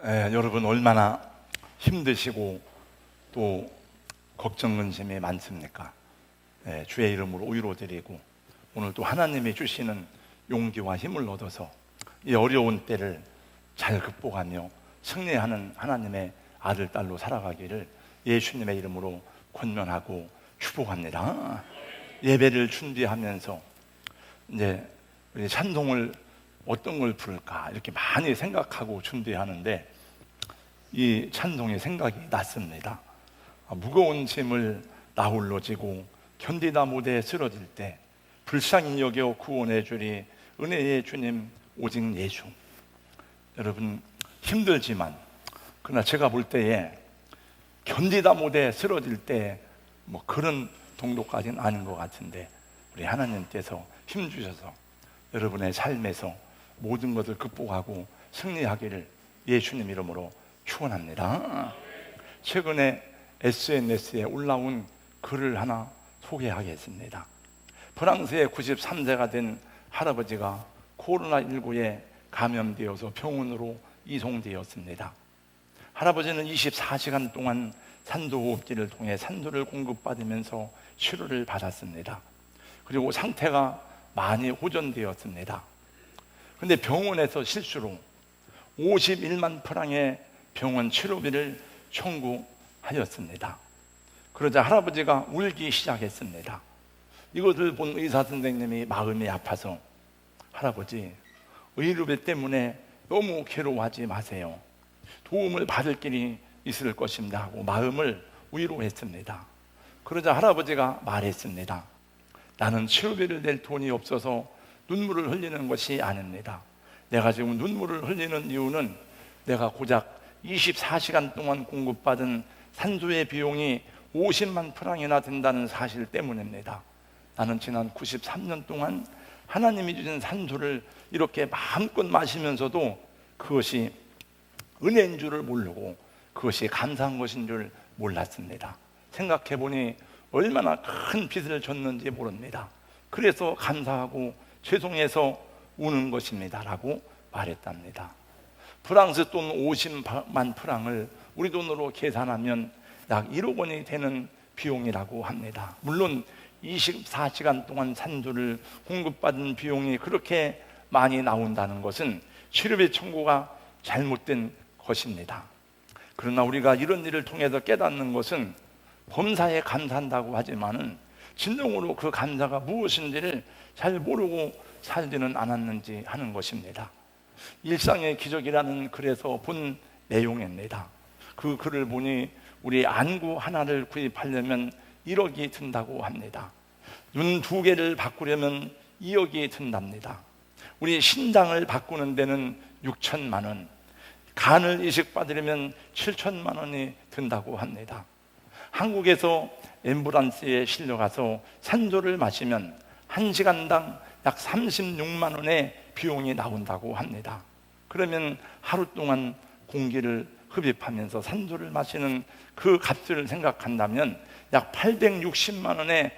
여러분 얼마나 힘드시고 또 걱정 근심이 많습니까? 주의 이름으로 위로드리고 오늘 또 하나님이 주시는 용기와 힘을 얻어서 이 어려운 때를 잘 극복하며 승리하는 하나님의 아들, 딸로 살아가기를 예수님의 이름으로 권면하고 축복합니다. 예배를 준비하면서 이제 우리 찬송을 어떤 걸 부를까 이렇게 많이 생각하고 준비하는데 이 찬송의 생각이 났습니다. 무거운 짐을 나 홀로 지고 견디다 못해 쓰러질 때 불쌍히 여겨 구원해 주리 은혜의 주님 오직 예수. 여러분 힘들지만 그러나 제가 볼 때에 견디다 못해 쓰러질 때 뭐 그런 정도까지는 아닌 것 같은데 우리 하나님께서 힘 주셔서 여러분의 삶에서 모든 것을 극복하고 승리하기를 예수님 이름으로 축원합니다. 최근에 SNS에 올라온 글을 하나 소개하겠습니다. 프랑스의 93세가 된 할아버지가 코로나19에 감염되어서 병원으로 이송되었습니다. 할아버지는 24시간 동안 산소호흡기를 통해 산소를 공급받으면서 치료를 받았습니다. 그리고 상태가 많이 호전되었습니다. 그런데 병원에서 실수로 51만 프랑의 병원 치료비를 청구하였습니다. 그러자 할아버지가 울기 시작했습니다. 이것을 본 의사 선생님이 마음이 아파서 할아버지, 의료비 때문에 너무 괴로워하지 마세요. 도움을 받을 길이 있을 것입니다 하고 마음을 위로했습니다. 그러자 할아버지가 말했습니다. 나는 치료비를 낼 돈이 없어서 눈물을 흘리는 것이 아닙니다. 내가 지금 눈물을 흘리는 이유는 내가 고작 24시간 동안 공급받은 산소의 비용이 50만 프랑이나 된다는 사실 때문입니다. 나는 지난 93년 동안 하나님이 주신 산소를 이렇게 마음껏 마시면서도 그것이 은혜인 줄을 모르고 그것이 감사한 것인 줄 몰랐습니다. 생각해보니 얼마나 큰 빚을 졌는지 모릅니다. 그래서 감사하고 죄송해서 우는 것입니다 라고 말했답니다. 프랑스 돈 50만 프랑을 우리 돈으로 계산하면 약 1억 원이 되는 비용이라고 합니다. 물론 24시간 동안 산소를 공급받은 비용이 그렇게 많이 나온다는 것은 치료비 청구가 잘못된 것입니다. 그러나 우리가 이런 일을 통해서 깨닫는 것은 범사에 감사한다고 하지만은 진정으로 그 감사가 무엇인지를 잘 모르고 살지는 않았는지 하는 것입니다. 일상의 기적이라는 글에서 본 내용입니다. 그 글을 보니 우리 안구 하나를 구입하려면 1억이 든다고 합니다. 눈 2개를 바꾸려면 2억이 든답니다. 우리 신장을 바꾸는 데는 6천만 원, 간을 이식받으려면 7천만 원이 든다고 합니다. 한국에서 앰뷸런스에 실려가서 산소를 마시면 1시간당 약 36만 원의 비용이 나온다고 합니다. 그러면 하루 동안 공기를 흡입하면서 산소를 마시는 그 값을 생각한다면 약 860만 원의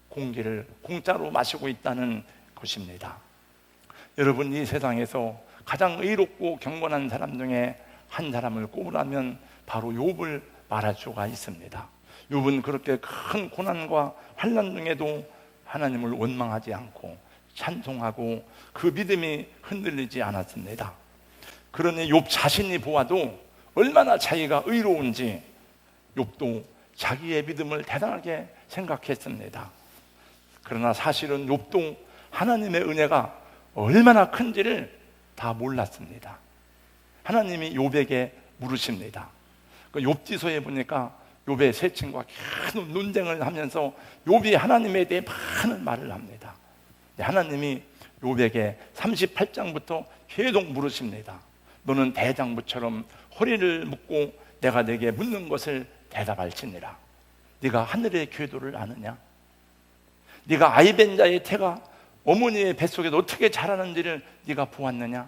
공기를 공짜로 마시고 있다는 것입니다. 여러분, 이 세상에서 가장 의롭고 경건한 사람 중에 한 사람을 꼽으라면 바로 욥을 말할 수가 있습니다. 욥은 그렇게 큰 고난과 환난 중에도 하나님을 원망하지 않고 찬송하고 그 믿음이 흔들리지 않았습니다. 그러니 욥 자신이 보아도 얼마나 자기가 의로운지 욥도 자기의 믿음을 대단하게 생각했습니다. 그러나 사실은 욥도 하나님의 은혜가 얼마나 큰지를 다 몰랐습니다. 하나님이 욥에게 물으십니다. 그 욥지서에 보니까 욥의 세 친구가 계속 논쟁을 하면서 욥이 하나님에 대해 많은 말을 합니다. 하나님이 욥에게 38장부터 계속 물으십니다. 너는 대장부처럼 허리를 묶고 내가 네게 묻는 것을 대답할지니라. 네가 하늘의 궤도를 아느냐? 네가 아이벤 자의 태가 어머니의 뱃속에서 어떻게 자라는지를 네가 보았느냐?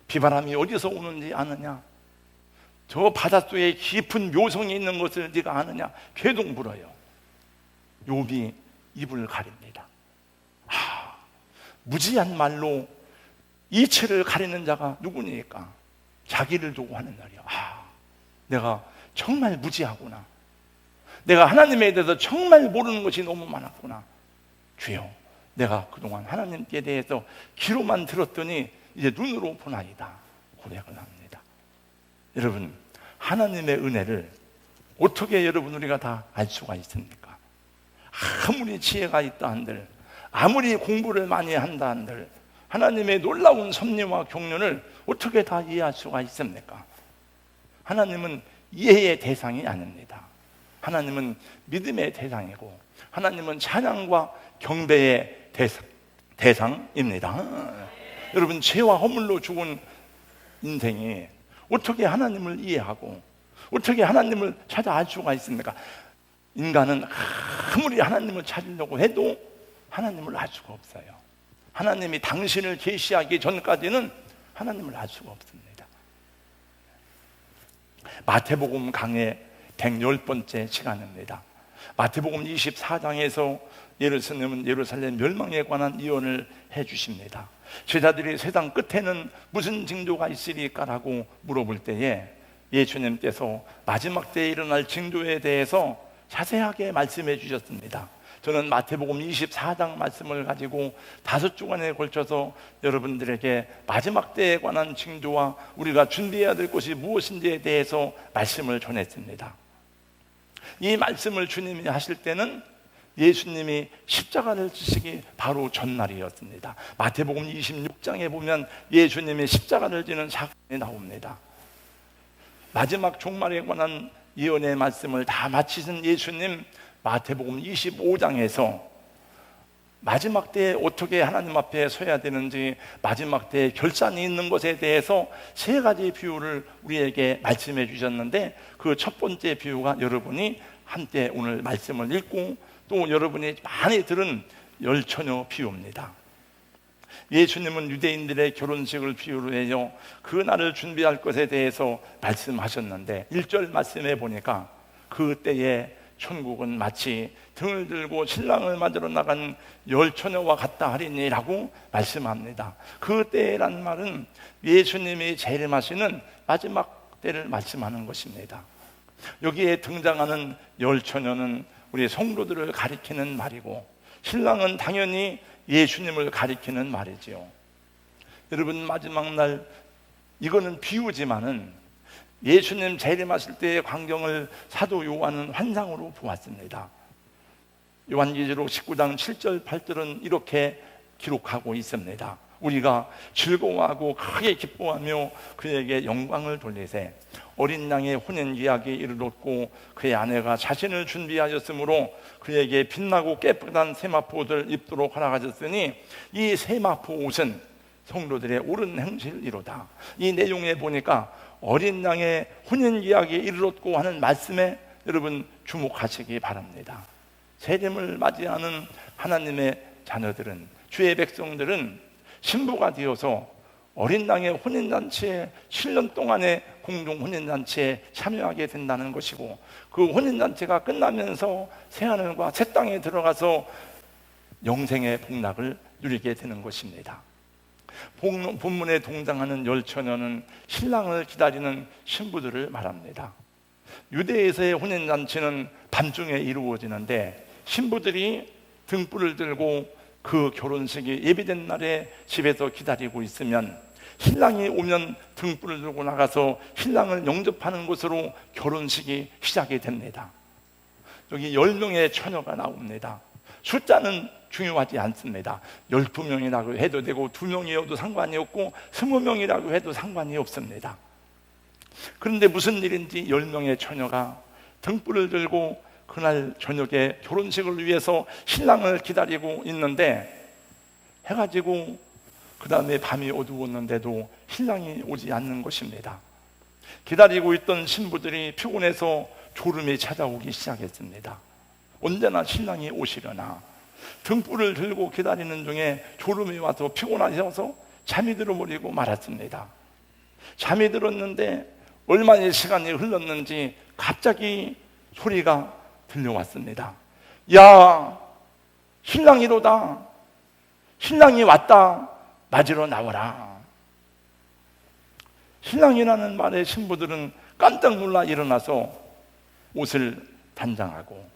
비바람이 어디서 오는지 아느냐? 저 바닷속에 깊은 묘성이 있는 것을 네가 아느냐? 계속 물어요. 욥이 입을 가립니다. 무지한 말로 이치를 가리는 자가 누구니까? 자기를 두고 하는 날이야. 내가 정말 무지하구나. 내가 하나님에 대해서 정말 모르는 것이 너무 많았구나. 주여, 내가 그동안 하나님께 대해서 귀로만 들었더니 이제 눈으로 보나이다 고백을 합니다. 여러분, 하나님의 은혜를 어떻게 여러분 우리가 다 알 수가 있습니까? 아무리 지혜가 있다 한들, 아무리 공부를 많이 한다 한들 하나님의 놀라운 섭리와 경륜을 어떻게 다 이해할 수가 있습니까? 하나님은 이해의 대상이 아닙니다. 하나님은 믿음의 대상이고 하나님은 찬양과 경배의 대상입니다. 여러분, 죄와 허물로 죽은 인생이 어떻게 하나님을 이해하고 어떻게 하나님을 찾아 알 수가 있습니까? 인간은 아무리 하나님을 찾으려고 해도 하나님을 알 수가 없어요. 하나님이 당신을 계시하기 전까지는 하나님을 알 수가 없습니다. 마태복음 강의 110번째 시간입니다. 마태복음 24장에서 예루살렘 멸망에 관한 예언을 해주십니다. 제자들이 세상 끝에는 무슨 징조가 있으리까라고 물어볼 때에 예수님께서 마지막 때에 일어날 징조에 대해서 자세하게 말씀해 주셨습니다. 저는 마태복음 24장 말씀을 가지고 5주간에 걸쳐서 여러분들에게 마지막 때에 관한 징조와 우리가 준비해야 될 것이 무엇인지에 대해서 말씀을 전했습니다. 이 말씀을 주님이 하실 때는 예수님이 십자가를 지시기 바로 전날이었습니다. 마태복음 26장에 보면 예수님이 십자가를 지는 사건이 나옵니다. 마지막 종말에 관한 예언의 말씀을 다 마치신 예수님, 마태복음 25장에서 마지막 때에 어떻게 하나님 앞에 서야 되는지, 마지막 때에 결산이 있는 것에 대해서 3가지 비유를 우리에게 말씀해 주셨는데, 그 첫 번째 비유가 여러분이 한때 오늘 말씀을 읽고 또 여러분이 많이 들은 열처녀 비유입니다. 예수님은 유대인들의 결혼식을 비유로 해요, 그 날을 준비할 것에 대해서 말씀하셨는데 1절 말씀해 보니까 그때에 천국은 마치 등을 들고 신랑을 맞으러 나간 열처녀와 같다 하리니라고 말씀합니다. 그때란 말은 예수님이 재림하시는 마지막 때를 말씀하는 것입니다. 여기에 등장하는 열처녀는 우리 성도들을 가리키는 말이고, 신랑은 당연히 예수님을 가리키는 말이지요. 여러분, 마지막 날, 이거는 비유지만은 예수님 재림하실 때의 광경을 사도 요한은 환상으로 보았습니다. 요한계시록 19장 7절 8절은 이렇게 기록하고 있습니다. 우리가 즐거워하고 크게 기뻐하며 그에게 영광을 돌리세. 어린 양의 혼인 예약이 이르렀고 그의 아내가 자신을 준비하였으므로 그에게 빛나고 깨끗한 세마포 옷을 입도록 허락하셨으니 이 세마포 옷은 성도들의 옳은 행실이로다. 이 내용에 보니까 어린 양의 혼인 예약이 이르렀고 하는 말씀에 여러분 주목하시기 바랍니다. 세림을 맞이하는 하나님의 자녀들은, 주의 백성들은 신부가 되어서 어린 양의 혼인잔치에 7년 동안의 공동 혼인잔치에 참여하게 된다는 것이고, 그 혼인잔치가 끝나면서 새하늘과 새 땅에 들어가서 영생의 복락을 누리게 되는 것입니다. 본문에 동장하는 열처녀는 신랑을 기다리는 신부들을 말합니다. 유대에서의 혼인잔치는 밤중에 이루어지는데 신부들이 등불을 들고 그 결혼식이 예비된 날에 집에서 기다리고 있으면 신랑이 오면 등불을 들고 나가서 신랑을 영접하는 것으로 결혼식이 시작이 됩니다. 여기 10명의 처녀가 나옵니다. 숫자는 중요하지 않습니다. 12명이라고 해도 되고 2명이어도 상관이 없고 20명이라고 해도 상관이 없습니다. 그런데 무슨 일인지 10명의 처녀가 등불을 들고 그날 저녁에 결혼식을 위해서 신랑을 기다리고 있는데, 해가 지고 그 다음에 밤이 어두웠는데도 신랑이 오지 않는 것입니다. 기다리고 있던 신부들이 피곤해서 졸음이 찾아오기 시작했습니다. 언제나 신랑이 오시려나. 등불을 들고 기다리는 중에 졸음이 와서 피곤하셔서 잠이 들어버리고 말았습니다. 잠이 들었는데 얼마의 시간이 흘렀는지 갑자기 소리가 들려왔습니다. 야, 신랑이로다. 신랑이 왔다. 맞으러 나와라. 신랑이라는 말에 신부들은 깜짝 놀라 일어나서 옷을 단장하고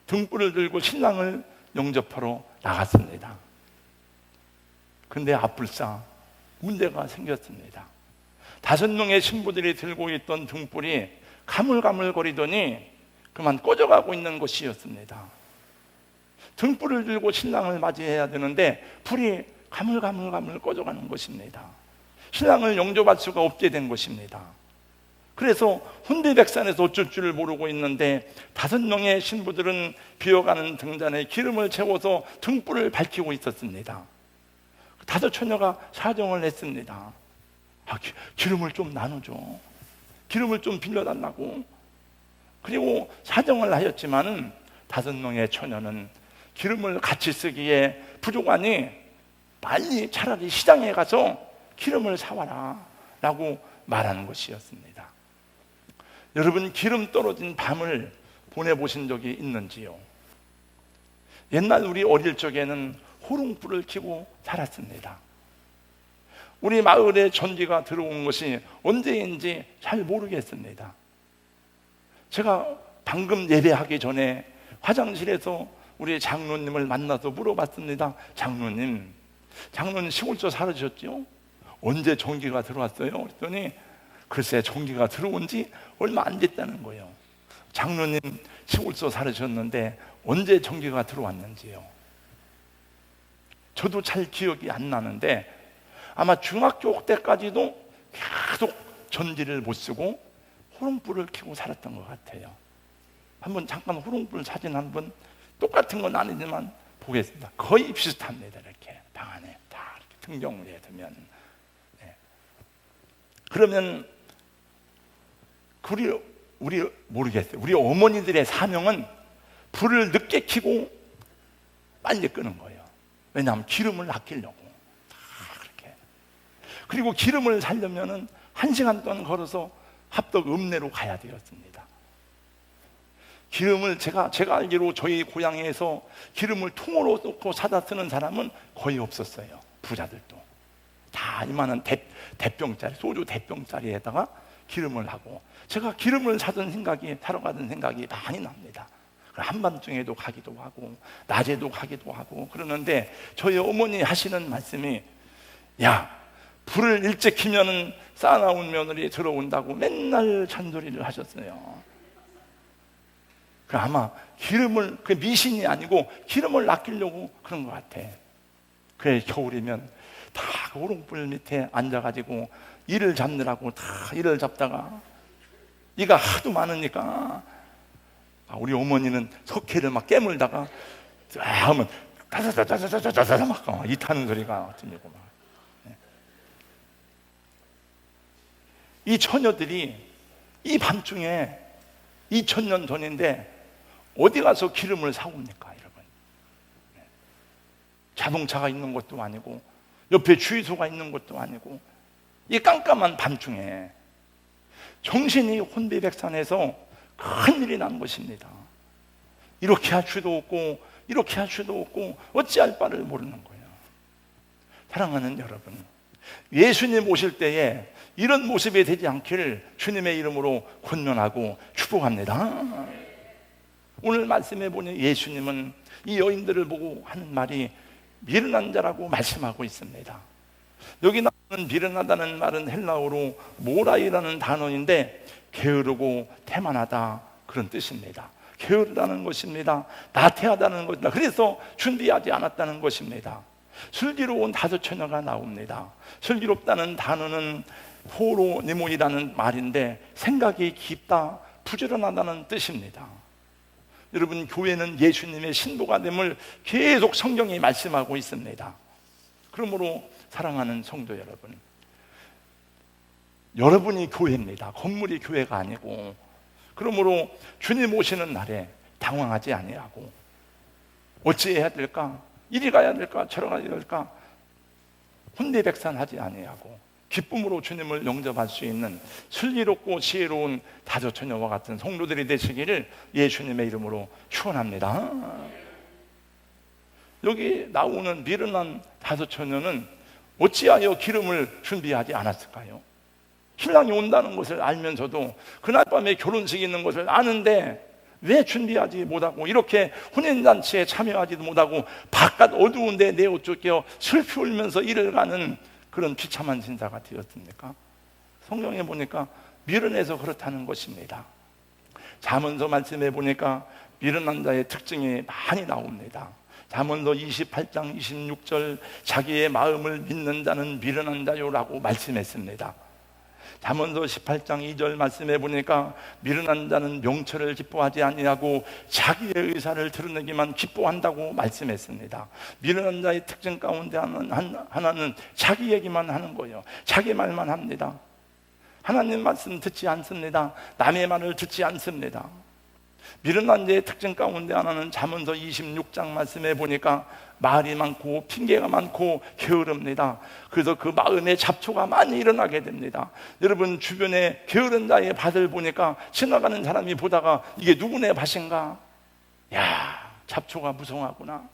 등불을 들고 신랑을 영접하러 나갔습니다. 근데 앞불사 문제가 생겼습니다. 5명의 신부들이 들고 있던 등불이 가물가물거리더니 그만 꺼져가고 있는 것이었습니다. 등불을 들고 신랑을 맞이해야 되는데 불이 가물가물 꺼져가는 것입니다. 신랑을 영접할 수가 없게 된 것입니다. 그래서 혼비백산에서 어쩔 줄을 모르고 있는데 5명의 신부들은 비어가는 등잔에 기름을 채워서 등불을 밝히고 있었습니다. 5 처녀가 사정을 했습니다. 기름을 좀 나눠줘. 기름을 좀 빌려달라고. 그리고 사정을 하였지만은 5명의 처녀는 기름을 같이 쓰기에 부족하니 빨리 차라리 시장에 가서 기름을 사와라 라고 말하는 것이었습니다. 여러분, 기름 떨어진 밤을 보내보신 적이 있는지요? 옛날 우리 어릴 적에는 호롱불을 켜고 살았습니다. 우리 마을에 전기가 들어온 것이 언제인지 잘 모르겠습니다. 제가 방금 예배하기 전에 화장실에서 우리 장로님을 만나서 물어봤습니다. 장로님 시골서 살으셨죠? 언제 전기가 들어왔어요? 그랬더니 글쎄 전기가 들어온 지 얼마 안 됐다는 거예요. 장로님 시골서 살으셨는데 언제 전기가 들어왔는지요? 저도 잘 기억이 안 나는데 아마 중학교 때까지도 계속 전기를 못 쓰고 호롱불을 켜고 살았던 것 같아요. 한번 잠깐 호롱불 사진 한번, 똑같은 건 아니지만 보겠습니다. 거의 비슷합니다. 이렇게 방 안에 다 이렇게 등경을 두면. 네. 그러면 우리 모르겠어요. 우리 어머니들의 사명은 불을 늦게 켜고 빨리 끄는 거예요. 왜냐하면 기름을 아끼려고. 그렇게. 그리고 기름을 사려면은 1시간 동안 걸어서 합덕 읍내로 가야 되었습니다. 기름을 제가 알기로 저희 고향에서 기름을 통으로 넣고 사다 쓰는 사람은 거의 없었어요. 부자들도 다 이만한 대병짜리, 소주 대병짜리에다가 기름을 하고, 제가 기름을 사러 가던 생각이 많이 납니다. 한밤중에도 가기도 하고 낮에도 가기도 하고 그러는데 저희 어머니 하시는 말씀이, 야, 불을 일찍 켜면은 쌓아나온 며느리 들어온다고 맨날 잔소리를 하셨어요. 아마 기름을, 그 미신이 아니고 기름을 아끼려고 그런 것 같아. 그래, 겨울이면 다 호롱불 밑에 앉아가지고 이를 잡느라고 다 이를 잡다가 이가 하도 많으니까 우리 어머니는 석회를 막 깨물다가 하면 다다다다다다다다 막 이 타는 소리가 들리고 막. 이 처녀들이 이 밤중에 2000년 전인데 어디 가서 기름을 사옵니까, 여러분? 자동차가 있는 것도 아니고 옆에 주유소가 있는 것도 아니고 이 깜깜한 밤중에 정신이 혼비백산해서 큰일이 난 것입니다. 이렇게 할 수도 없고 이렇게 할 수도 없고 어찌할 바를 모르는 거예요. 사랑하는 여러분, 예수님 오실 때에 이런 모습이 되지 않기를 주님의 이름으로 권면하고 축복합니다. 오늘 말씀해 보니 예수님은 이 여인들을 보고 하는 말이 미련한 자라고 말씀하고 있습니다. 여기 나오는 미련하다는 말은 헬라어로 모라이라는 단어인데 게으르고 태만하다, 그런 뜻입니다. 게으르다는 것입니다. 나태하다는 것입니다. 그래서 준비하지 않았다는 것입니다. 슬기로운 5 처녀가 나옵니다. 슬기롭다는 단어는 호로니모이라는 말인데 생각이 깊다, 부지런하다는 뜻입니다. 여러분, 교회는 예수님의 신부가 됨을 계속 성경이 말씀하고 있습니다. 그러므로 사랑하는 성도 여러분, 여러분이 교회입니다. 건물이 교회가 아니고. 그러므로 주님 오시는 날에 당황하지 아니하고 어찌해야 될까? 이리 가야 될까? 저리 가야 될까? 혼비백산하지 아니하고 기쁨으로 주님을 영접할 수 있는 슬기롭고 지혜로운 5 처녀와 같은 성도들이 되시기를 예수님의 이름으로 축원합니다. 여기 나오는 미련한 5 처녀는 어찌하여 기름을 준비하지 않았을까요? 신랑이 온다는 것을 알면서도 그날 밤에 결혼식이 있는 것을 아는데 왜 준비하지 못하고 이렇게 혼인잔치에 참여하지도 못하고 바깥 어두운데 내 옷 쫓겨 슬피 울면서 일을 가는 그런 비참한 신사가 되었습니까? 성경에 보니까 미련해서 그렇다는 것입니다. 잠언서 말씀해 보니까 미련한 자의 특징이 많이 나옵니다. 잠언서 28장 26절 자기의 마음을 믿는 자는 미련한 자요라고 말씀했습니다. 잠언서 18장 2절 말씀해 보니까 미련한 자는 명철을 기뻐하지 아니하고 자기의 의사를 드러내기만 기뻐한다고 말씀했습니다. 미련한 자의 특징 가운데 하나는 자기 얘기만 하는 거예요. 자기 말만 합니다. 하나님 말씀 듣지 않습니다. 남의 말을 듣지 않습니다. 미련한 자의 특징 가운데 하나는 잠언서 26장 말씀해 보니까 말이 많고 핑계가 많고 게으릅니다. 그래서 그 마음에 잡초가 많이 일어나게 됩니다. 여러분 주변에 게으른 자의 밭을 보니까 지나가는 사람이 보다가 이게 누구네 밭인가? 야, 잡초가 무성하구나,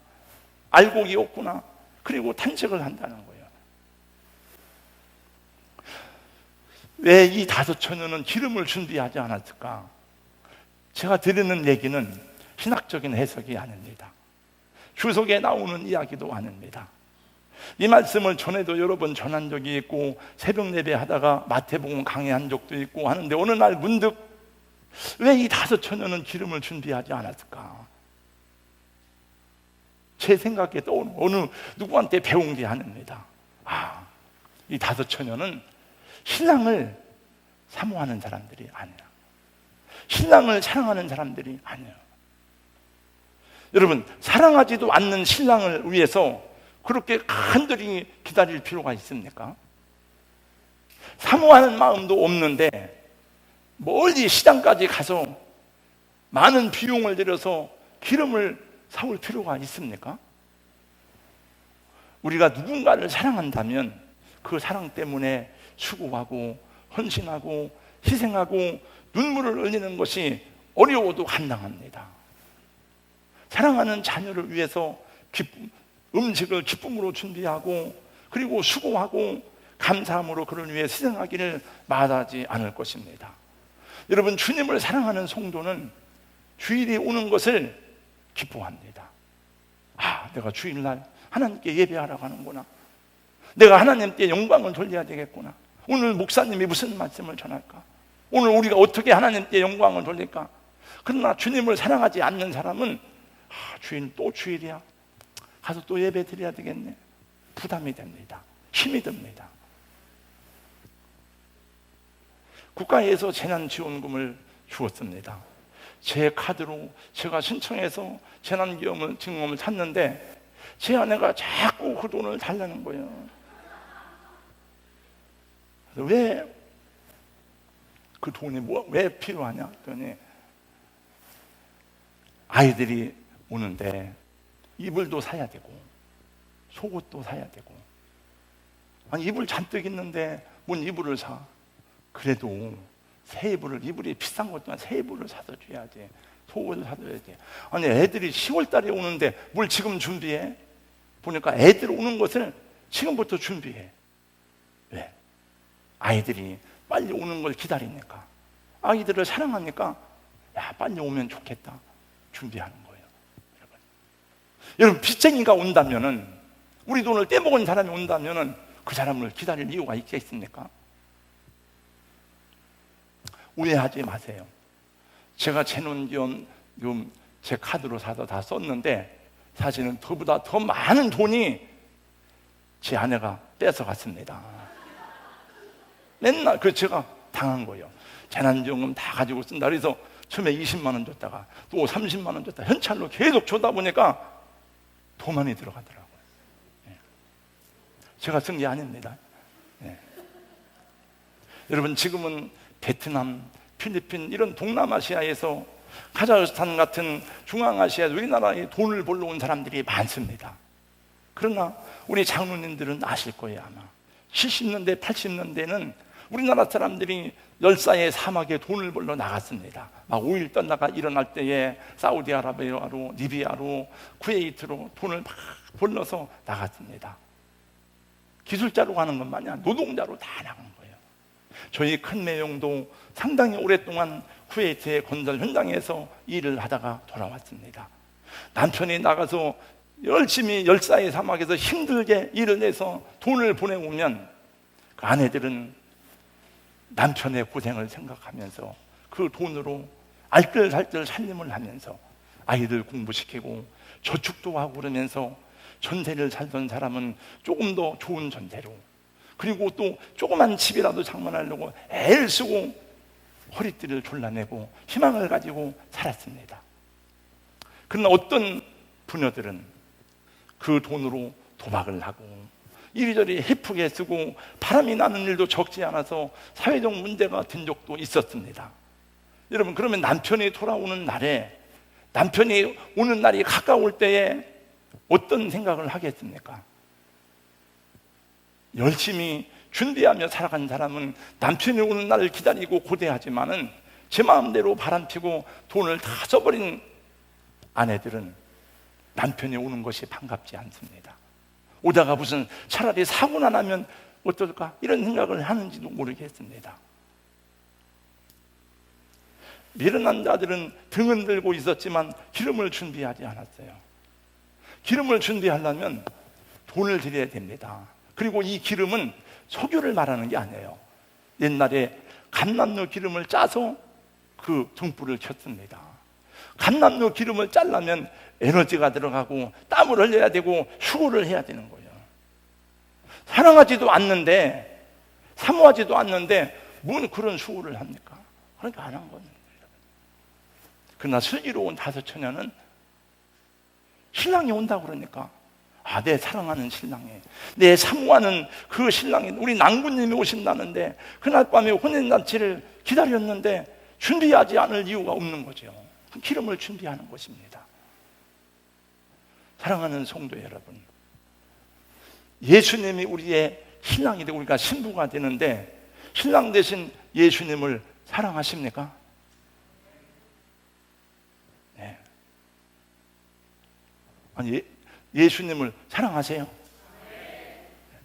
알곡이 없구나, 그리고 탄식을 한다는 거예요. 왜 이 다섯 처녀는 기름을 준비하지 않았을까? 제가 드리는 얘기는 신학적인 해석이 아닙니다. 주석에 나오는 이야기도 아닙니다. 이 말씀을 전에도 여러 번 전한 적이 있고 새벽 예배 하다가 마태복음 강의한 적도 있고 하는데 어느 날 문득 왜 이 다섯 처녀는 기름을 준비하지 않았을까? 제 생각에 떠오르는 어느 누구한테 배운 게 아닙니다. 이 다섯 처녀는 신랑을 사모하는 사람들이 아니야. 신랑을 사랑하는 사람들이 아니에요. 여러분, 사랑하지도 않는 신랑을 위해서 그렇게 간절히 기다릴 필요가 있습니까? 사모하는 마음도 없는데 멀리 시장까지 가서 많은 비용을 들여서 기름을 사올 필요가 있습니까? 우리가 누군가를 사랑한다면 그 사랑 때문에 수고하고 헌신하고 희생하고 눈물을 흘리는 것이 어려워도 감당합니다. 사랑하는 자녀를 위해서 음식을 기쁨으로 준비하고 그리고 수고하고 감사함으로 그를 위해 희생하기를 마다하지 않을 것입니다. 여러분, 주님을 사랑하는 성도는 주일이 오는 것을 기뻐합니다. 내가 주일날 하나님께 예배하러 가는구나. 내가 하나님께 영광을 돌려야 되겠구나. 오늘 목사님이 무슨 말씀을 전할까? 오늘 우리가 어떻게 하나님께 영광을 돌릴까? 그러나 주님을 사랑하지 않는 사람은 주일 또 주일이야, 가서 또 예배 드려야 되겠네, 부담이 됩니다. 힘이 듭니다. 국가에서 재난지원금을 주었습니다. 제 카드로 제가 신청해서 재난지원금을 샀는데 제 아내가 자꾸 그 돈을 달라는 거예요. 왜 그 돈이 왜 필요하냐 했더니 아이들이 오는데 이불도 사야 되고 속옷도 사야 되고, 이불 잔뜩 있는데 뭔 이불을 사? 그래도 새 이불이 비싼 것도 아니라 새 이불을 사서 줘야지, 속옷을 사줘야지. 애들이 10월 달에 오는데 뭘 지금 준비해? 보니까 애들 오는 것을 지금부터 준비해. 왜? 아이들이 빨리 오는 걸 기다리니까, 아이들을 사랑하니까 빨리 오면 좋겠다 준비하는 거예요. 여러분, 빚쟁이가 온다면은, 우리 돈을 떼먹은 사람이 온다면은 그 사람을 기다릴 이유가 있겠습니까? 오해하지 마세요. 제가 재난지원금 제 카드로 사서 다 썼는데 사실은 그보다 더 많은 돈이 제 아내가 뺏어갔습니다. 맨날 제가 당한 거예요. 재난지원금 다 가지고 쓴다 그래서 처음에 20만 원 줬다가 또 30만 원 줬다가 현찰로 계속 주다 보니까 더 많이 들어가더라고요. 제가 쓴 게 아닙니다. 여러분, 지금은 베트남, 필리핀 이런 동남아시아에서, 카자흐스탄 같은 중앙아시아에서 우리나라에 돈을 벌러 온 사람들이 많습니다. 그러나 우리 장로님들은 아실 거예요. 아마 70년대, 80년대는 우리나라 사람들이 열사의 사막에 돈을 벌러 나갔습니다. 막 5일 떠나가 일어날 때에 사우디아라비아로, 리비아로, 쿠웨이트로 돈을 막 벌러서 나갔습니다. 기술자로 가는 것만이 아니라 노동자로 다 나간 거예요. 저희 큰 매형도 상당히 오랫동안 쿠웨이트의 건설 현장에서 일을 하다가 돌아왔습니다. 남편이 나가서 열심히 열사의 사막에서 힘들게 일을 해서 돈을 보내오면 그 아내들은 남편의 고생을 생각하면서 그 돈으로 알뜰살뜰 살림을 하면서 아이들 공부시키고 저축도 하고 그러면서 전세를 살던 사람은 조금 더 좋은 전세로, 그리고 또 조그만 집이라도 장만하려고 애를 쓰고 허리띠를 졸라매고 희망을 가지고 살았습니다. 그러나 어떤 부녀들은 그 돈으로 도박을 하고 이리저리 헤프게 쓰고 바람이 나는 일도 적지 않아서 사회적 문제가 된 적도 있었습니다. 여러분, 그러면 남편이 돌아오는 날에, 남편이 오는 날이 가까울 때에 어떤 생각을 하겠습니까? 열심히 준비하며 살아간 사람은 남편이 오는 날을 기다리고 고대하지만은 제 마음대로 바람피고 돈을 다 써버린 아내들은 남편이 오는 것이 반갑지 않습니다. 오다가 무슨 차라리 사고나 나면 어떨까, 이런 생각을 하는지도 모르겠습니다. 미련한 자들은 등은 들고 있었지만 기름을 준비하지 않았어요. 기름을 준비하려면 돈을 들여야 됩니다. 그리고 이 기름은 석유를 말하는 게 아니에요. 옛날에 감람류 기름을 짜서 그 등불을 켰습니다. 감람류 기름을 짜려면 에너지가 들어가고 땀을 흘려야 되고 수고를 해야 되는 거예요. 사랑하지도 않는데, 사모하지도 않는데 뭔 그런 수고를 합니까? 그러니까 안 한 거예요. 그러나 슬기로운 다섯 처녀는 신랑이 온다고 그러니까, 아, 내 사랑하는 신랑이, 내 사모하는 그 신랑이, 우리 낭군님이 오신다는데 그날 밤에 혼인잔치를 기다렸는데 준비하지 않을 이유가 없는 거죠. 기름을 준비하는 것입니다. 사랑하는 성도 여러분, 예수님이 우리의 신랑이 되고 우리가 신부가 되는데 신랑 대신 예수님을 사랑하십니까? 네. 아니, 예수님을 사랑하세요?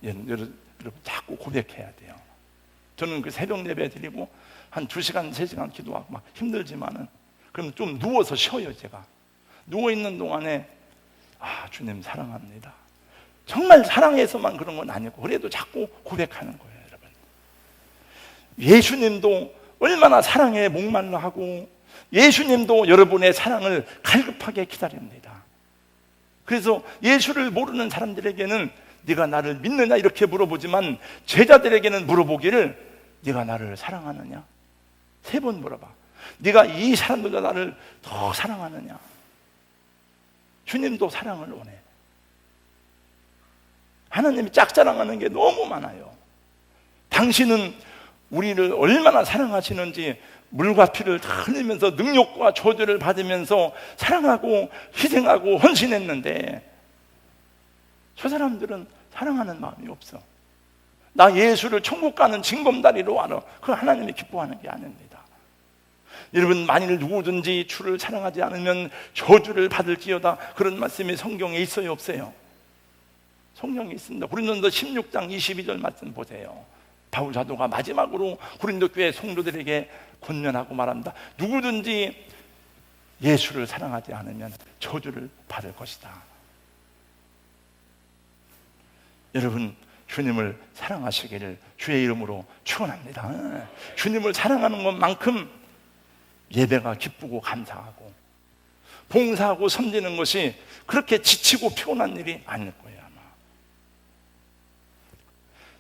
여러분 자꾸 고백해야 돼요. 저는 그 새벽 예배 드리고 한 2시간, 3시간 기도하고 막 힘들지만은, 그럼 좀 누워서 쉬어요. 제가 누워있는 동안에, 아, 주님 사랑합니다. 정말 사랑해서만 그런 건 아니고 그래도 자꾸 고백하는 거예요. 여러분, 예수님도 얼마나 사랑에 목말라 하고 예수님도 여러분의 사랑을 갈급하게 기다립니다. 그래서 예수를 모르는 사람들에게는 네가 나를 믿느냐 이렇게 물어보지만 제자들에게는 물어보기를 네가 나를 사랑하느냐 3번 물어봐. 네가 이 사람들보다 나를 더 사랑하느냐. 주님도 사랑을 원해. 하나님이 짝사랑하는 게 너무 많아요. 당신은 우리를 얼마나 사랑하시는지 물과 피를 다 흘리면서 능력과 저주를 받으면서 사랑하고 희생하고 헌신했는데 저 사람들은 사랑하는 마음이 없어. 나 예수를 천국 가는 징검다리로 알아. 그 하나님이 기뻐하는 게 아닙니다. 여러분, 만일 누구든지 주를 사랑하지 않으면 저주를 받을지어다, 그런 말씀이 성경에 있어요, 없어요? 성경에 있습니다. 고린도서 16장 22절 말씀 보세요. 바울 사도가 마지막으로 고린도 교회 성도들에게 권면하고 말합니다. 누구든지 예수를 사랑하지 않으면 저주를 받을 것이다. 여러분, 주님을 사랑하시기를 주의 이름으로 축원합니다. 주님을 사랑하는 것만큼 예배가 기쁘고 감사하고 봉사하고 섬기는 것이 그렇게 지치고 피곤한 일이 아닐 거예요. 아마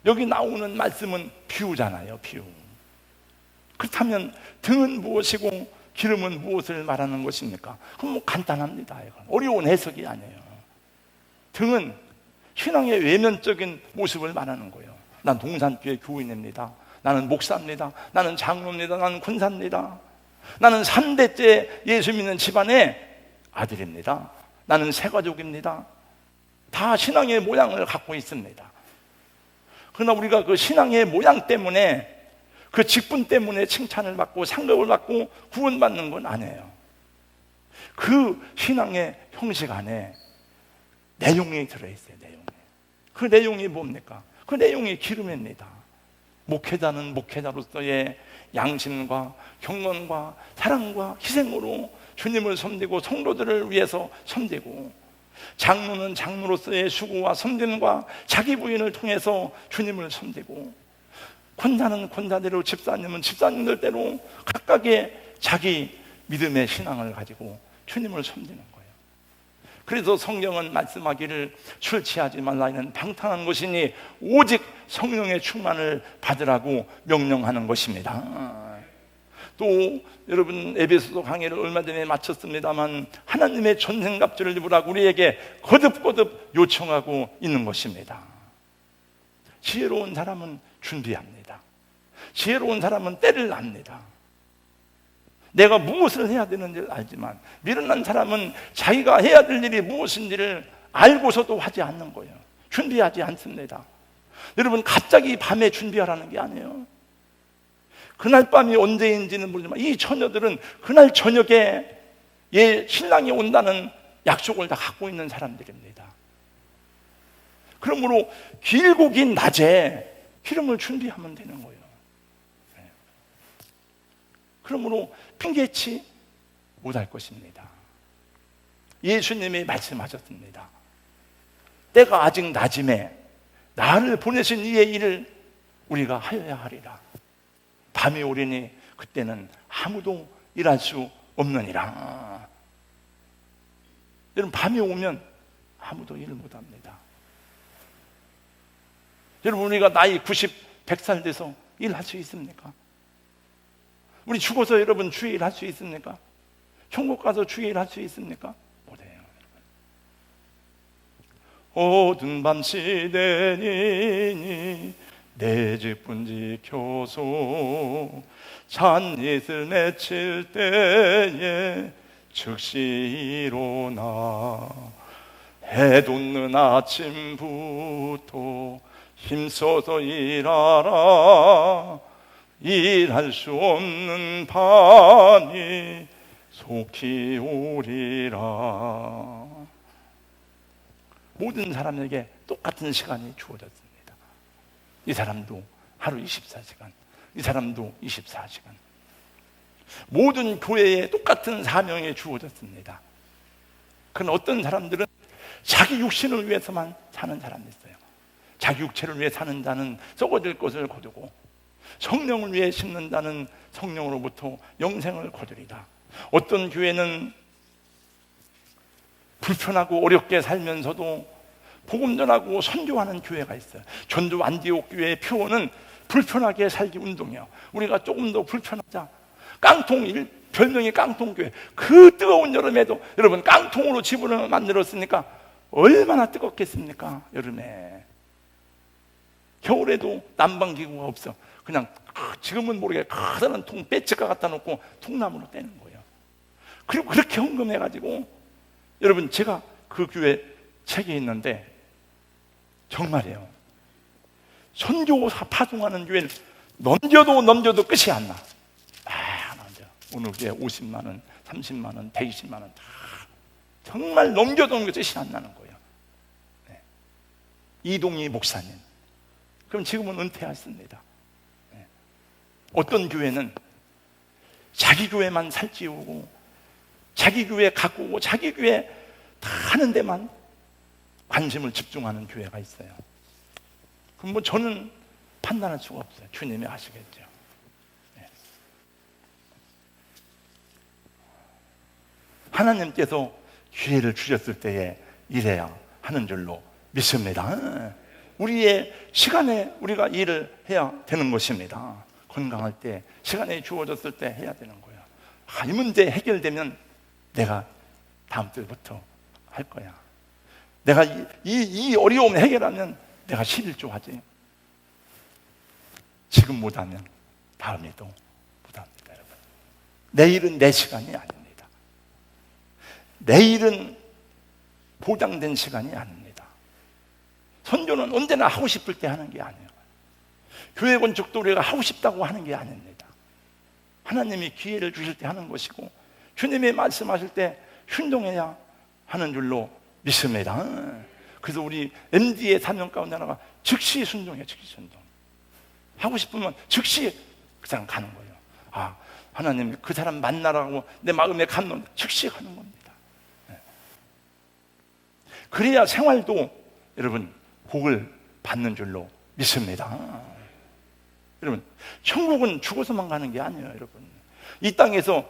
여기 나오는 말씀은 비유잖아요. 비유. 그렇다면 등은 무엇이고 기름은 무엇을 말하는 것입니까? 그럼 뭐 간단합니다. 이건 어려운 해석이 아니에요. 등은 신앙의 외면적인 모습을 말하는 거예요. 난 동산교회 교인입니다. 나는 목사입니다. 나는 장로입니다. 나는 권사입니다. 나는 3대째 예수 믿는 집안의 아들입니다. 나는 새가족입니다. 다 신앙의 모양을 갖고 있습니다. 그러나 우리가 그 신앙의 모양 때문에, 그 직분 때문에 칭찬을 받고 상급을 받고 구원받는 건 아니에요. 그 신앙의 형식 안에 내용이 들어있어요. 내용이. 그 내용이 뭡니까? 그 내용이 기름입니다. 목회자는 목회자로서의 양심과 경건과 사랑과 희생으로 주님을 섬기고 성도들을 위해서 섬기고, 장로는 장로로서의 수고와 섬김과 자기 부인을 통해서 주님을 섬기고, 권사는 권사대로, 집사님은 집사님들대로 각각의 자기 믿음의 신앙을 가지고 주님을 섬기는 거예요. 그래서 성경은 말씀하기를 술 취하지 말라는 방탕한 것이니 오직 성령의 충만을 받으라고 명령하는 것입니다. 또 여러분, 에베소서 강의를 얼마 전에 마쳤습니다만 하나님의 전생갑주를 입으라고 우리에게 거듭거듭 요청하고 있는 것입니다. 지혜로운 사람은 준비합니다. 지혜로운 사람은 때를 납니다. 내가 무엇을 해야 되는지를 알지만, 미련한 사람은 자기가 해야 될 일이 무엇인지를 알고서도 하지 않는 거예요. 준비하지 않습니다. 여러분, 갑자기 밤에 준비하라는 게 아니에요. 그날 밤이 언제인지는 모르지만 이 처녀들은 그날 저녁에 신랑이 온다는 약속을 다 갖고 있는 사람들입니다. 그러므로 길고 긴 낮에 기름을 준비하면 되는 거예요. 그러므로 핑계치 못할 것입니다. 예수님이 말씀하셨습니다. 때가 아직 낮음에 나를 보내신 이의 일을 우리가 하여야 하리라. 밤이 오리니 그때는 아무도 일할 수 없느니라. 여러분, 밤이 오면 아무도 일을 못합니다. 여러분, 우리가 나이 90, 100살 돼서 일할 수 있습니까? 우리 죽어서 여러분 주일 할 수 있습니까? 천국 가서 주일 할 수 있습니까? 못해요. 어두운 밤 시대니 내 집은 지켜서 잔잇을 맺힐 때에 즉시 일어나 해 돋는 아침부터 힘써서 일하라. 일할 수 없는 밤이 속히 오리라. 모든 사람에게 똑같은 시간이 주어졌습니다. 이 사람도 하루 24시간, 이 사람도 24시간. 모든 교회에 똑같은 사명이 주어졌습니다. 그러나 어떤 사람들은 자기 육신을 위해서만 사는 사람이 있어요. 자기 육체를 위해 사는 자는 썩어질 것을 거두고, 성령을 위해 심는다는 성령으로부터 영생을 거두리다. 어떤 교회는 불편하고 어렵게 살면서도 복음 전하고 선교하는 교회가 있어요. 전주 안디옥 교회의 표어는 불편하게 살기 운동이에요. 우리가 조금 더 불편하자. 별명이 깡통교회. 그 뜨거운 여름에도 여러분, 깡통으로 집을 만들었으니까 얼마나 뜨겁겠습니까? 여름에. 겨울에도 난방기구가 없어. 그냥 지금은 모르게 커다란 통 배치가 갖다 놓고 통나무로 떼는 거예요. 그리고 그렇게 헌금해가지고, 여러분, 제가 그 교회 책이 있는데 정말이에요. 선교사 파송하는 교회는 넘겨도 끝이 안 나. 넘겨. 오늘 교회 50만 원, 30만 원, 120만 원 다 정말 넘겨도 끝이 안 나는 거예요. 네. 이동희 목사님. 그럼 지금은 은퇴하셨습니다. 네. 어떤 교회는 자기 교회만 살찌우고, 자기 교회 가꾸고, 자기 교회 다 하는 데만 관심을 집중하는 교회가 있어요. 그럼 뭐 저는 판단할 수가 없어요. 주님이 아시겠죠. 네. 하나님께서 기회를 주셨을 때에 일해야 하는 줄로 믿습니다. 우리의 시간에 우리가 일을 해야 되는 것입니다. 건강할 때, 시간이 주어졌을 때 해야 되는 거예요. 이 문제 해결되면 내가 다음 주부터 할 거야. 내가 이 어려움 해결하면 내가 11조 하지. 지금 못하면 다음에도 못합니다, 여러분. 내일은 내 시간이 아닙니다. 내일은 보장된 시간이 아닙니다. 선교는 언제나 하고 싶을 때 하는 게 아니에요. 교회 건축도 우리가 하고 싶다고 하는 게 아닙니다. 하나님이 기회를 주실 때 하는 것이고, 주님이 말씀하실 때 순종해야 하는 줄로 믿습니다. 그래서 우리 MD의 사명 가운데 하나가 즉시 순종이에요. 즉시 순종. 하고 싶으면 즉시 그 사람 가는 거예요. 아, 하나님 그 사람 만나라고 내 마음에 감동, 즉시 가는 겁니다. 그래야 생활도 여러분 복을 받는 줄로 믿습니다. 여러분, 천국은 죽어서만 가는 게 아니에요. 여러분, 이 땅에서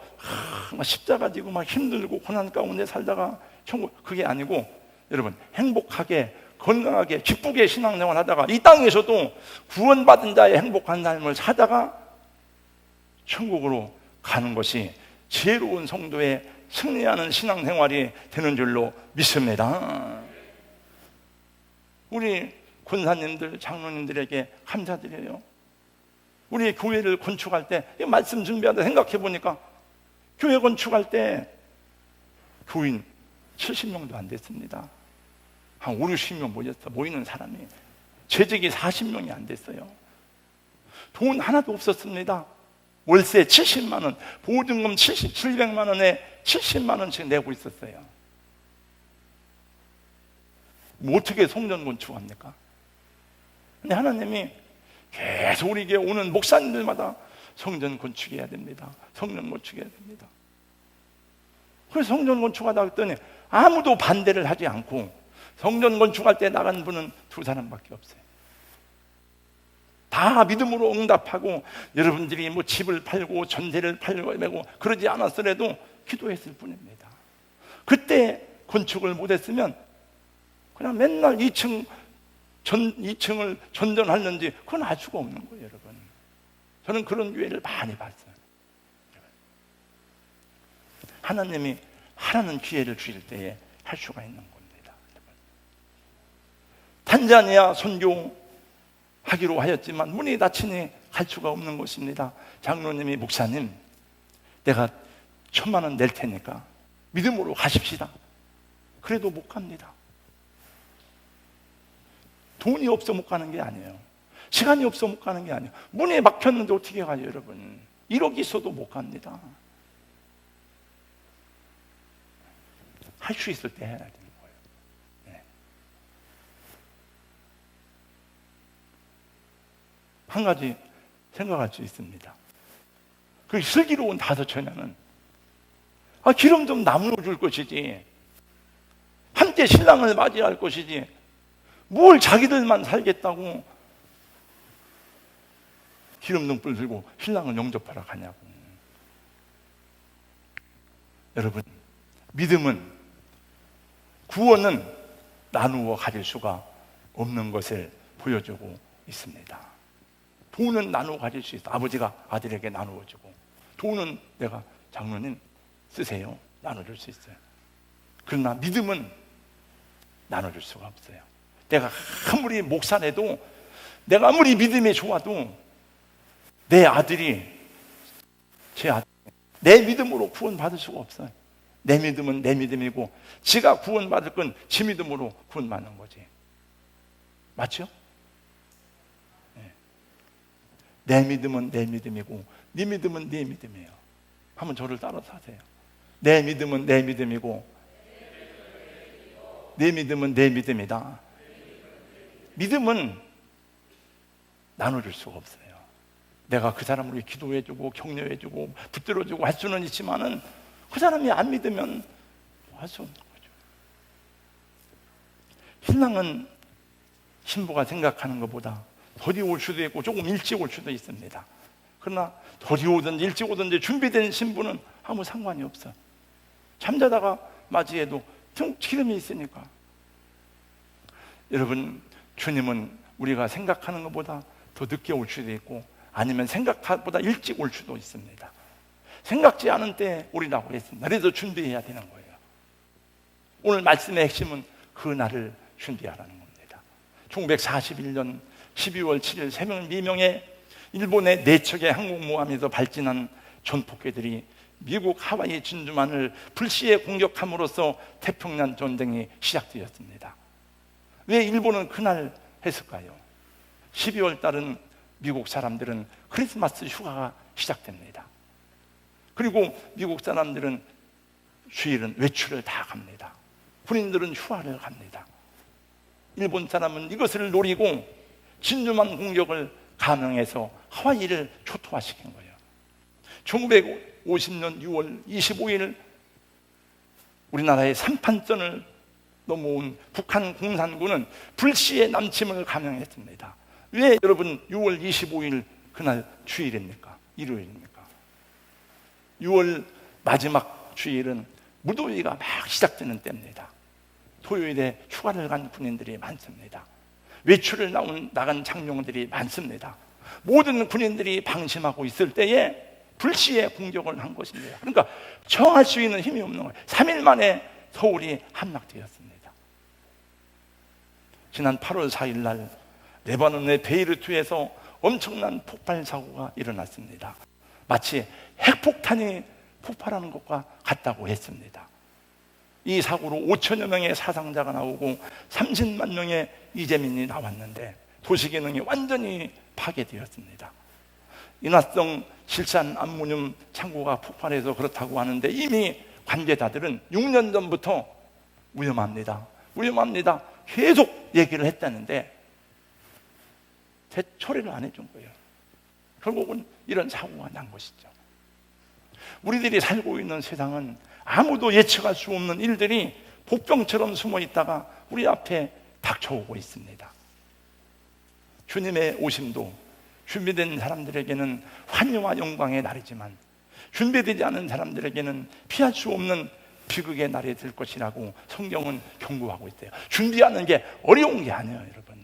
막 십자가 지고 막 힘들고 고난 가운데 살다가 천국, 그게 아니고 여러분 행복하게 건강하게 기쁘게 신앙생활 하다가 이 땅에서도 구원받은 자의 행복한 삶을 살다가 천국으로 가는 것이 지혜로운 성도의 승리하는 신앙생활이 되는 줄로 믿습니다. 우리 권사님들, 장로님들에게 감사드려요. 우리 교회를 건축할 때 말씀 준비하다 생각해 보니까 교회 건축할 때 교인 70명도 안 됐습니다. 한 5, 60명 모이는 사람이 재직이 40명이 안 됐어요. 돈 하나도 없었습니다. 월세 70만 원, 보증금 700만 원에 70만 원씩 내고 있었어요. 뭐 어떻게 성전 건축합니까? 근데 하나님이 계속 우리 교회 오는 목사님들마다 성전 건축해야 됩니다. 성전 건축해야 됩니다. 그래서 성전 건축하다 했더니 아무도 반대를 하지 않고 성전 건축할 때 나간 분은 2사람밖에 없어요. 다 믿음으로 응답하고 여러분들이 뭐 집을 팔고 전세를 팔고 매고 그러지 않았더라도 기도했을 뿐입니다. 그때 건축을 못했으면 그냥 맨날 2층을 전전하는지 그건 알 수가 없는 거예요. 여러분, 저는 그런 기회를 많이 봤어요. 하나님이 하라는 기회를 주실 때에 할 수가 있는 겁니다. 탄자니아 선교하기로 하였지만 문이 닫히니 갈 수가 없는 것입니다. 장로님이 목사님, 내가 1,000만 원 낼 테니까 믿음으로 가십시다. 그래도 못 갑니다. 돈이 없어 못 가는 게 아니에요. 시간이 없어 못 가는 게 아니에요. 문이 막혔는데 어떻게 가요, 여러분? 1억 있어도 못 갑니다. 할 수 있을 때 해야 되는 거예요. 네. 한 가지 생각할 수 있습니다. 그 슬기로운 5처녀는 기름 좀 나누어 줄 것이지, 함께 신랑을 맞이할 것이지 뭘 자기들만 살겠다고 기름 등불 들고 신랑을 영접하러 가냐고. 여러분, 믿음은, 구원은 나누어 가질 수가 없는 것을 보여주고 있습니다. 돈은 나누어 가질 수 있어. 아버지가 아들에게 나누어 주고, 돈은 내가 장로님 쓰세요, 나눠줄 수 있어요. 그러나 믿음은 나눠줄 수가 없어요. 내가 아무리 목사라도, 내가 아무리 믿음이 좋아도 내 아들이, 내 믿음으로 구원받을 수가 없어요. 내 믿음은 내 믿음이고 지가 구원받을 건 지 믿음으로 구원받는 거지. 맞죠? 네. 내 믿음은 내 믿음이고 네 믿음은 네 믿음이에요. 한번 저를 따라서 하세요. 내 믿음은 내 믿음이고 내 믿음은 내 믿음이다. 믿음은 나눠줄 수가 없어요. 내가 그 사람을 기도해주고 격려해주고 붙들어주고 할 수는 있지만은 그 사람이 안 믿으면 할 수 없는 거죠. 신랑은 신부가 생각하는 것보다 더디 올 수도 있고 조금 일찍 올 수도 있습니다. 그러나 더디 오든지 일찍 오든지 준비된 신부는 아무 상관이 없어. 잠자다가 맞이해도 기름이 있으니까. 여러분, 주님은 우리가 생각하는 것보다 더 늦게 올 수도 있고 아니면 생각보다 일찍 올 수도 있습니다. 생각지 않은 때 오리라고 했습니다. 그래서 준비해야 되는 거예요. 오늘 말씀의 핵심은 그 날을 준비하라는 겁니다. 1941년 12월 7일 새벽 미명에 일본의 4척의 항공모함에서 발진한 전폭기들이 미국 하와이 진주만을 불시에 공격함으로써 태평양 전쟁이 시작되었습니다. 왜 일본은 그날 했을까요? 12월 달은 미국 사람들은 크리스마스 휴가가 시작됩니다. 그리고 미국 사람들은 주일은 외출을 다 갑니다. 군인들은 휴가를 갑니다. 일본 사람은 이것을 노리고 진주만 공격을 감형해서 하와이를 초토화시킨 거예요. 1950년 6월 25일 우리나라의 삼판선을 넘어온 북한 공산군은 불시의 남침을 감형했습니다. 왜 여러분 6월 25일 그날 주일입니까? 일요일입니까? 6월 마지막 주일은 무더위가 막 시작되는 때입니다. 토요일에 휴가를 간 군인들이 많습니다. 외출을 나간 장병들이 많습니다. 모든 군인들이 방심하고 있을 때에 불시에 공격을 한 것입니다. 그러니까 정할 수 있는 힘이 없는 거예요. 3일 만에 서울이 함락되었습니다. 지난 8월 4일 날 레바논의 베이루트에서 엄청난 폭발 사고가 일어났습니다. 마치 핵폭탄이 폭발하는 것과 같다고 했습니다. 이 사고로 5천여 명의 사상자가 나오고 30만 명의 이재민이 나왔는데 도시기능이 완전히 파괴되었습니다. 인화성 실산 암모늄 창고가 폭발해서 그렇다고 하는데 이미 관계자들은 6년 전부터 위험합니다. 계속 얘기를 했다는데 처리를 안 해준 거예요. 결국은 이런 사고가 난 것이죠. 우리들이 살고 있는 세상은 아무도 예측할 수 없는 일들이 복병처럼 숨어 있다가 우리 앞에 닥쳐오고 있습니다. 주님의 오심도 준비된 사람들에게는 환희와 영광의 날이지만 준비되지 않은 사람들에게는 피할 수 없는 비극의 날이 될 것이라고 성경은 경고하고 있대요. 준비하는 게 어려운 게 아니에요, 여러분.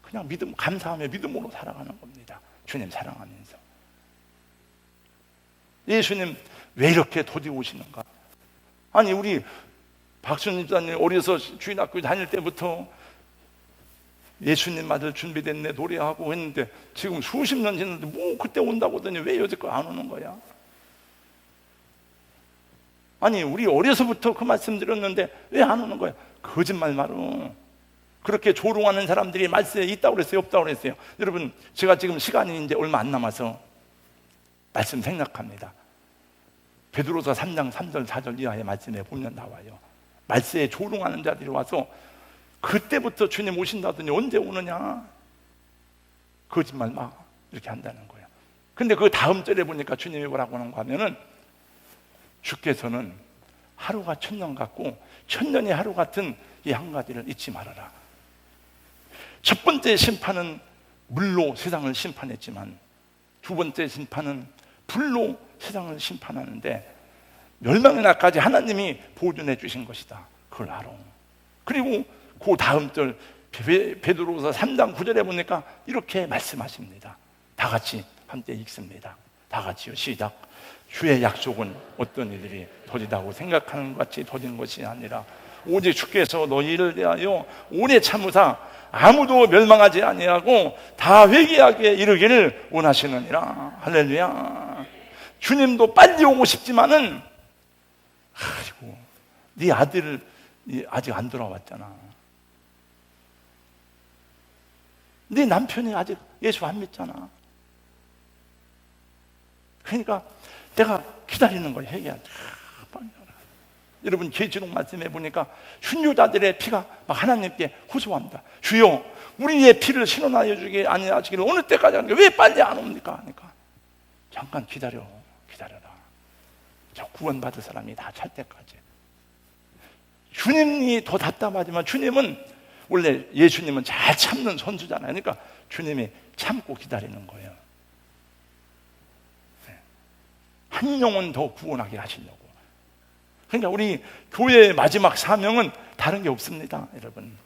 그냥 믿음, 감사하며 믿음으로 살아가는 겁니다. 주님 사랑하면서. 예수님 왜 이렇게 도디 오시는가? 아니, 우리 박순님 집사님 어려서 주일학교 다닐 때부터 예수님 맞을 준비됐네 노래하고 했는데 지금 수십 년 지났는데 뭐 그때 온다고 하더니 왜 여태껏 안 오는 거야? 아니, 우리 어려서부터 그 말씀 드렸는데 왜 안 오는 거야? 거짓말 말어. 그렇게 조롱하는 사람들이 말씀에 있다고 그랬어요, 없다고 그랬어요? 여러분, 제가 지금 시간이 이제 얼마 안 남아서 말씀 생략합니다. 베드로서 3장 3절 4절 이하의 말씀에 보면 나와요. 말씀에 조롱하는 자들이 와서 그때부터 주님 오신다더니 언제 오느냐? 거짓말 마. 이렇게 한다는 거예요. 근데 그 다음 절에 보니까 주님이 뭐라고 하는 거 하면은 주께서는 하루가 천년 같고 천년이 하루 같은 이 한 가지를 잊지 말아라. 첫 번째 심판은 물로 세상을 심판했지만 두 번째 심판은 불로 세상을 심판하는데 멸망의 날까지 하나님이 보존해 주신 것이다. 그걸 알아. 그리고 그 다음 절 베드로서 3장 9절에 보니까 이렇게 말씀하십니다. 다 같이 함께 읽습니다. 다 같이요. 시작. 주의 약속은 어떤 이들이 더디다고 생각하는 것 같이 더딘 것이 아니라 오직 주께서 너희를 대하여 오래 참으사 아무도 멸망하지 아니하고 다 회개하게 이르기를 원하시느니라. 할렐루야. 주님도 빨리 오고 싶지만은 아이고, 네 아들 아직 안 돌아왔잖아. 네 남편이 아직 예수 안 믿잖아. 그러니까 내가 기다리는 걸 해야 돼. 여러분, 계시록 말씀해 보니까 순교자들의 피가 막 하나님께 호소합니다. 주여, 우리의 피를 신원하여 주게 아니하시기를 어느 때까지 하는데 왜 빨리 안 옵니까? 하니까 잠깐 기다려라. 저 구원받을 사람이 다 찰 때까지. 주님이 더 답답하지만 주님은 원래 예수님은 잘 참는 선수잖아요. 그러니까 주님이 참고 기다리는 거예요. 한 영혼 더 구원하게 하시려고. 그러니까 우리 교회의 마지막 사명은 다른 게 없습니다, 여러분.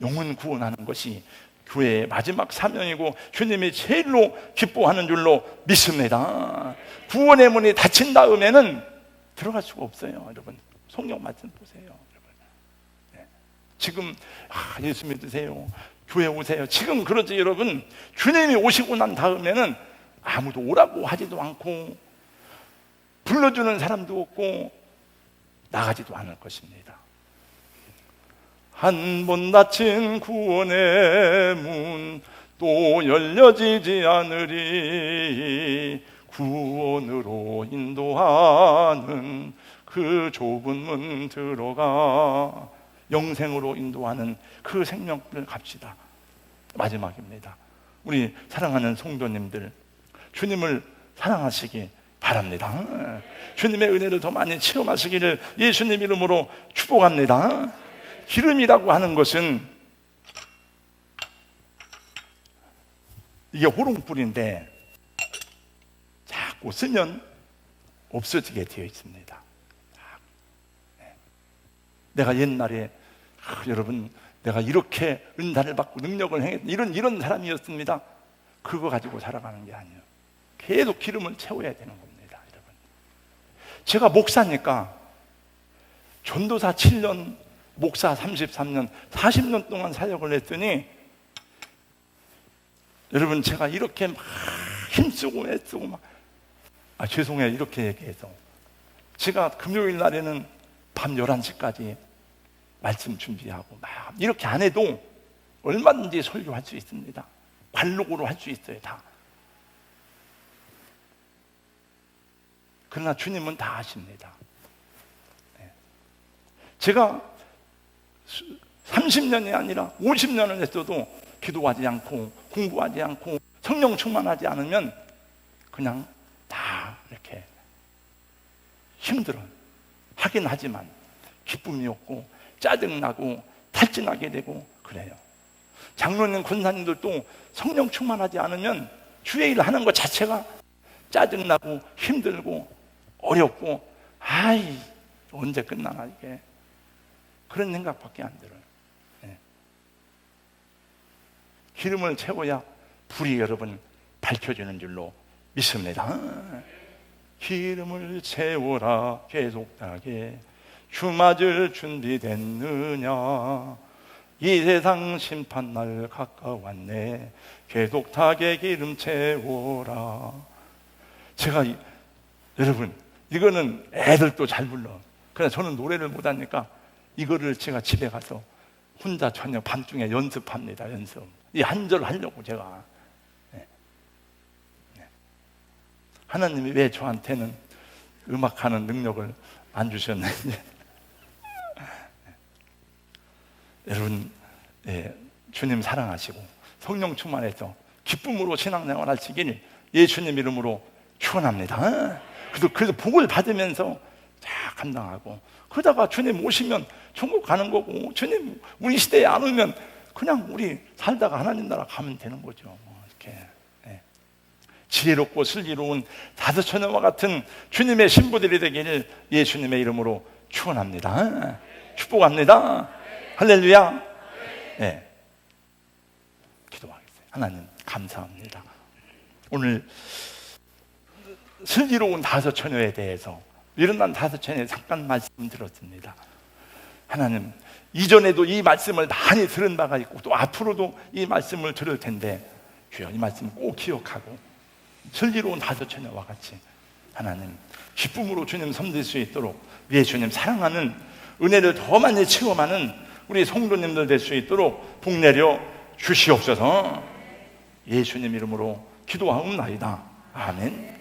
영혼 구원하는 것이 교회의 마지막 사명이고 주님이 제일로 기뻐하는 줄로 믿습니다. 구원의 문이 닫힌 다음에는 들어갈 수가 없어요, 여러분. 성경 말씀 보세요, 여러분. 네. 지금 예수 믿으세요, 교회 오세요. 지금 그러지, 여러분. 주님이 오시고 난 다음에는 아무도 오라고 하지도 않고 불러주는 사람도 없고 나가지도 않을 것입니다. 한 번 닫힌 구원의 문 또 열려지지 않으리. 구원으로 인도하는 그 좁은 문 들어가 영생으로 인도하는 그 생명을 갑시다. 마지막입니다. 우리 사랑하는 성도님들, 주님을 사랑하시기 바랍니다. 주님의 은혜를 더 많이 체험하시기를 예수님 이름으로 축복합니다. 기름이라고 하는 것은 이게 호롱불인데 자꾸 쓰면 없어지게 되어 있습니다. 내가 옛날에 여러분 내가 이렇게 은사를 받고 능력을 행했 이런 사람이었습니다. 그거 가지고 살아가는 게 아니에요. 계속 기름을 채워야 되는 겁니다, 여러분. 제가 목사니까 전도사 7년, 목사 33년, 40년 동안 사역을 했더니 여러분 제가 이렇게 막 힘쓰고 애쓰고 막 죄송해요 이렇게 얘기해서 제가 금요일 날에는 밤 11시까지 말씀 준비하고 막 이렇게 안 해도 얼마든지 설교할 수 있습니다. 관록으로 할 수 있어요, 다. 그러나 주님은 다 아십니다. 제가 30년이 아니라 50년을 했어도 기도하지 않고 공부하지 않고 성령 충만하지 않으면 그냥 다 이렇게 힘들어 하긴 하지만 기쁨이 없고 짜증나고 탈진하게 되고 그래요. 장로님, 권사님들도 성령 충만하지 않으면 주의 일을 하는 것 자체가 짜증나고 힘들고 어렵고 아이 언제 끝나나 이게 그런 생각밖에 안 들어요. 네. 기름을 채워야 불이 여러분 밝혀지는 줄로 믿습니다. 기름을 채워라 계속하게 주 맞을 준비됐느냐 이 세상 심판날 가까웠네 계속하게 기름 채워라. 제가 여러분 이거는 애들도 잘 불러. 그래서 저는 노래를 못하니까 이거를 제가 집에 가서 혼자 저녁 밤중에 연습합니다. 연습. 이 한 절 하려고 제가. 네. 네. 하나님이 왜 저한테는 음악하는 능력을 안 주셨는지. 네. 여러분, 예, 주님 사랑하시고 성령 충만해서 기쁨으로 신앙생활 하시길 예수님 이름으로 축원합니다. 그래서 복을 받으면서 잘 감당하고 그러다가 주님 오시면 천국 가는 거고 주님 우리 시대에 안 오면 그냥 우리 살다가 하나님 나라 가면 되는 거죠. 이렇게 지혜롭고 슬기로운 다섯 처녀와 같은 주님의 신부들이 되기를 예수님의 이름으로 축원합니다. 축복합니다. 할렐루야. 네. 기도하겠습니다. 하나님 감사합니다. 오늘 슬기로운 다섯 처녀에 대해서 일어난 다섯 처녀에 잠깐 말씀 들었습니다. 하나님 이전에도 이 말씀을 많이 들은 바가 있고 또 앞으로도 이 말씀을 들을 텐데 주여 이 말씀 꼭 기억하고 슬기로운 다섯 처녀와 같이 하나님 기쁨으로 주님 섬길 수 있도록 예수님 사랑하는 은혜를 더 많이 체험하는 우리 성도님들 될 수 있도록 복 내려 주시옵소서. 예수님 이름으로 기도하옵나이다. 아멘.